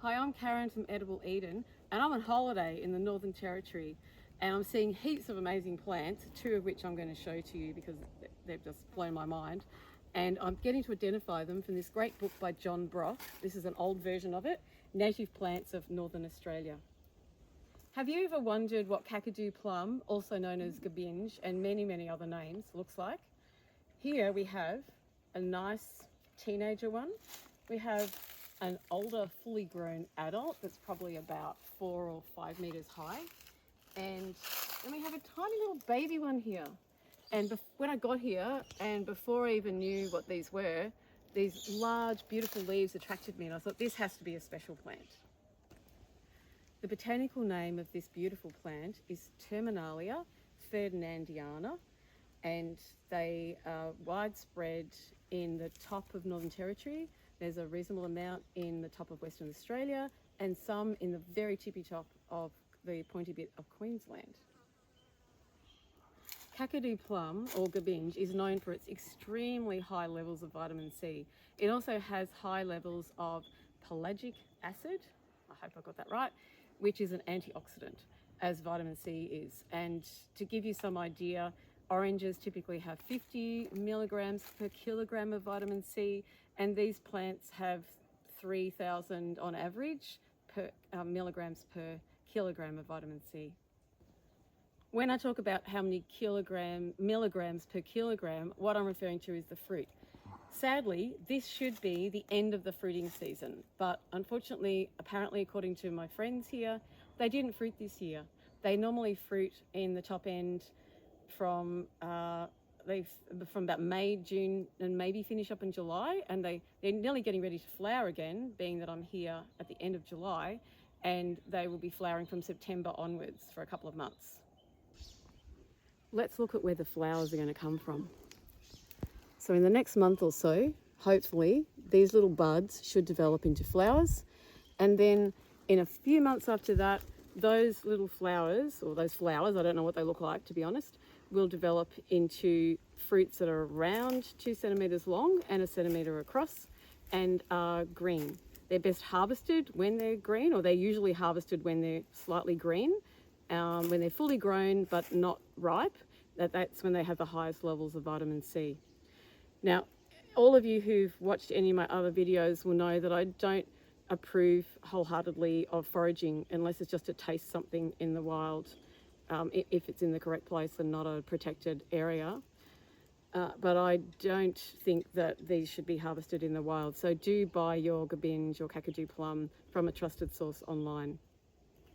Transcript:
Hi, I'm Karen from Edible Eden, and I'm on holiday in the Northern Territory, and I'm seeing heaps of amazing plants, two of which I'm going to show to you because they've just blown my mind. And I'm getting to identify them from this great book by John Brock. This is an old version of it, Native Plants of Northern Australia. Have you ever wondered what Kakadu Plum, also known as gabinge, and many other names, looks like? Here we have a nice teenager one. We have an older, fully grown adult that's probably about 4 or 5 meters high. And then we have a tiny little baby one here. And when I got here, and before I even knew what these were, these large, beautiful leaves attracted me, and I thought this has to be a special plant. The botanical name of this beautiful plant is Terminalia ferdinandiana, and they are widespread in the top of Northern Territory. There's a reasonable amount in the top of Western Australia and some in the very tippy top of the pointy bit of Queensland. Kakadu plum, or gabinge, is known for its extremely high levels of vitamin C. It also has high levels of pellagic acid, I hope I got that right, which is an antioxidant, as vitamin C is. And to give you some idea, oranges typically have 50 milligrams per kilogram of vitamin C, and these plants have 3,000 on average per milligrams per kilogram of vitamin C. When I talk about how many milligrams per kilogram, what I'm referring to is the fruit. Sadly, this should be the end of the fruiting season, but unfortunately, apparently, according to my friends here, they didn't fruit this year. They normally fruit in the top end from about May, June, and maybe finish up in July, and they're nearly getting ready to flower again, being that I'm here at the end of July, and they will be flowering from September onwards for a couple of months. Let's look at where the flowers are going to come from. So in the next month or so, hopefully, these little buds should develop into flowers. And then in a few months after that, those little flowers, or those flowers, I don't know what they look like to be honest, will develop into fruits that are around 2 centimetres long and 1 centimetre across and are green. They're best harvested when they're green, or they're usually harvested when they're slightly green. When they're fully grown but not ripe, that's when they have the highest levels of vitamin C. Now, all of you who've watched any of my other videos will know that I don't approve wholeheartedly of foraging unless it's just to taste something in the wild, if it's in the correct place and not a protected area. But I don't think that these should be harvested in the wild. So do buy your gabinge or Kakadu plum from a trusted source online.